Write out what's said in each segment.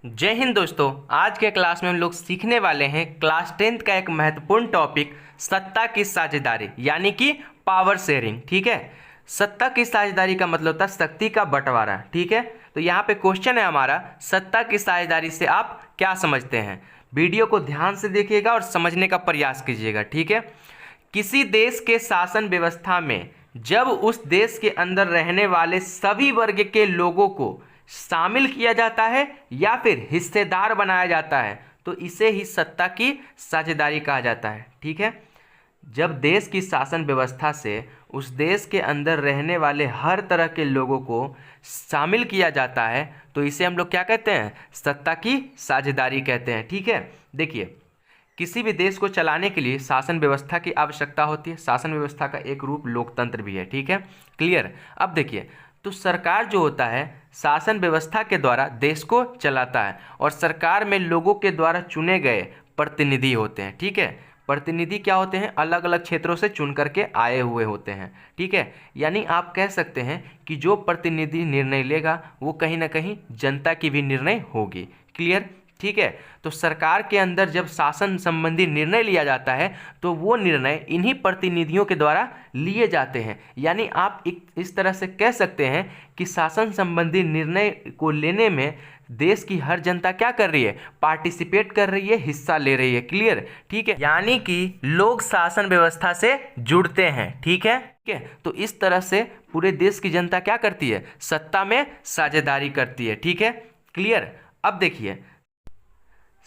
जय हिंद दोस्तों। आज के क्लास में हम लोग सीखने वाले हैं क्लास 10th का एक महत्वपूर्ण टॉपिक सत्ता की साझेदारी यानी कि पावर शेयरिंग। ठीक है, सत्ता की साझेदारी का मतलब होता है शक्ति का बंटवारा। ठीक है, तो यहाँ पे क्वेश्चन है हमारा, सत्ता की साझेदारी से आप क्या समझते हैं। वीडियो को ध्यान से देखिएगा और समझने का प्रयास कीजिएगा। ठीक है, किसी देश के शासन व्यवस्था में जब उस देश के अंदर रहने वाले सभी वर्ग के लोगों को शामिल किया जाता है या फिर हिस्सेदार बनाया जाता है तो इसे ही सत्ता की साझेदारी कहा जाता है। ठीक है, जब देश की शासन व्यवस्था से उस देश के अंदर रहने वाले हर तरह के लोगों को शामिल किया जाता है तो इसे हम लोग क्या कहते हैं, सत्ता की साझेदारी कहते हैं। ठीक है, देखिए किसी भी देश को चलाने के लिए शासन व्यवस्था की आवश्यकता होती है। शासन व्यवस्था का एक रूप लोकतंत्र भी है। ठीक है, क्लियर। अब देखिए, तो सरकार जो होता है शासन व्यवस्था के द्वारा देश को चलाता है और सरकार में लोगों के द्वारा चुने गए प्रतिनिधि होते हैं। ठीक है, प्रतिनिधि क्या होते हैं, अलग अलग क्षेत्रों से चुन करके आए हुए होते हैं। ठीक है, यानी आप कह सकते हैं कि जो प्रतिनिधि निर्णय लेगा वो कहीं ना कहीं जनता की भी निर्णय होगी। क्लियर। ठीक है, तो सरकार के अंदर जब शासन संबंधी निर्णय लिया जाता है तो वो निर्णय इन्हीं प्रतिनिधियों के द्वारा लिए जाते हैं। यानी आप इस तरह से कह सकते हैं कि शासन संबंधी निर्णय को लेने में देश की हर जनता क्या कर रही है, पार्टिसिपेट कर रही है, हिस्सा ले रही है। क्लियर। ठीक है, यानी कि लोग शासन व्यवस्था से जुड़ते हैं। ठीक है, तो इस तरह से पूरे देश की जनता क्या करती है, सत्ता में साझेदारी करती है। ठीक है, क्लियर। अब देखिए,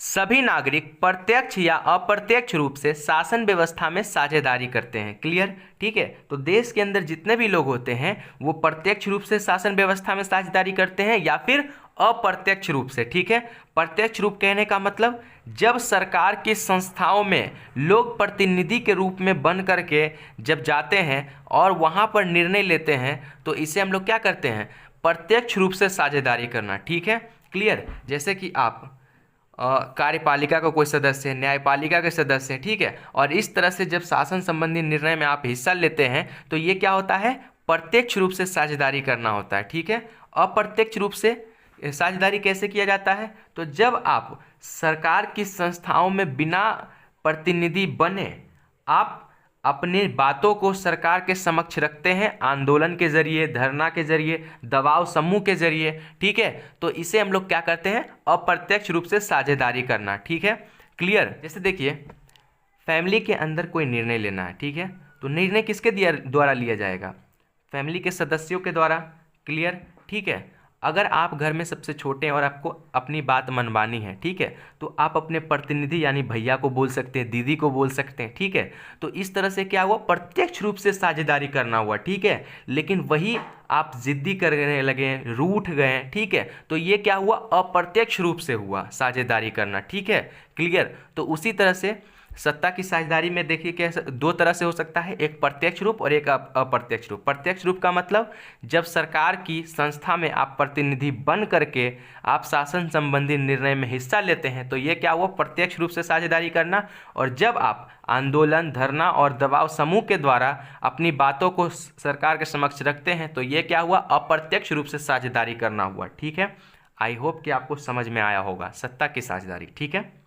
सभी नागरिक प्रत्यक्ष या अप्रत्यक्ष रूप से शासन व्यवस्था में साझेदारी करते हैं। क्लियर। ठीक है, तो देश के अंदर जितने भी लोग होते हैं वो प्रत्यक्ष रूप से शासन व्यवस्था में साझेदारी करते हैं या फिर अप्रत्यक्ष रूप से। ठीक है, प्रत्यक्ष रूप कहने का मतलब जब सरकार की संस्थाओं में लोग प्रतिनिधि के रूप में बन करके जब जाते हैं और वहाँ पर निर्णय लेते हैं तो इसे हम लोग क्या करते हैं, प्रत्यक्ष रूप से साझेदारी करना। ठीक है, क्लियर। जैसे कि आप कार्यपालिका का कोई सदस्य है, न्यायपालिका के सदस्य हैं। ठीक है, और इस तरह से जब शासन संबंधी निर्णय में आप हिस्सा लेते हैं तो ये क्या होता है, प्रत्यक्ष रूप से साझेदारी करना होता है। ठीक है, अप्रत्यक्ष रूप से साझेदारी कैसे किया जाता है, तो जब आप सरकार की संस्थाओं में बिना प्रतिनिधि बने आप अपनी बातों को सरकार के समक्ष रखते हैं आंदोलन के जरिए, धरना के जरिए, दबाव समूह के जरिए। ठीक है, तो इसे हम लोग क्या करते हैं, अप्रत्यक्ष रूप से साझेदारी करना। ठीक है, क्लियर। जैसे देखिए, फैमिली के अंदर कोई निर्णय लेना है। ठीक है, तो निर्णय किसके द्वारा लिया जाएगा, फैमिली के सदस्यों के द्वारा। क्लियर। ठीक है, अगर आप घर में सबसे छोटे हैं और आपको अपनी बात मनवानी है, ठीक है, तो आप अपने प्रतिनिधि यानी भैया को बोल सकते हैं, दीदी को बोल सकते हैं। ठीक है, तो इस तरह से क्या हुआ, प्रत्यक्ष रूप से साझेदारी करना हुआ। ठीक है, लेकिन वही आप जिद्दी करने लगे, रूठ गए। ठीक है, तो ये क्या हुआ, अप्रत्यक्ष रूप से हुआ साझेदारी करना। ठीक है, क्लियर। तो उसी तरह से सत्ता की साझेदारी में देखिए कैसे दो तरह से हो सकता है, एक प्रत्यक्ष रूप और एक अप्रत्यक्ष रूप। प्रत्यक्ष रूप का मतलब जब सरकार की संस्था में आप प्रतिनिधि बन करके आप शासन संबंधी निर्णय में हिस्सा लेते हैं तो ये क्या हुआ, प्रत्यक्ष रूप से साझेदारी करना। और जब आप आंदोलन, धरना और दबाव समूह के द्वारा अपनी बातों को सरकार के समक्ष रखते हैं तो ये क्या हुआ, अप्रत्यक्ष रूप से साझेदारी करना हुआ। ठीक है, आई होप कि आपको समझ में आया होगा सत्ता की साझेदारी। ठीक है।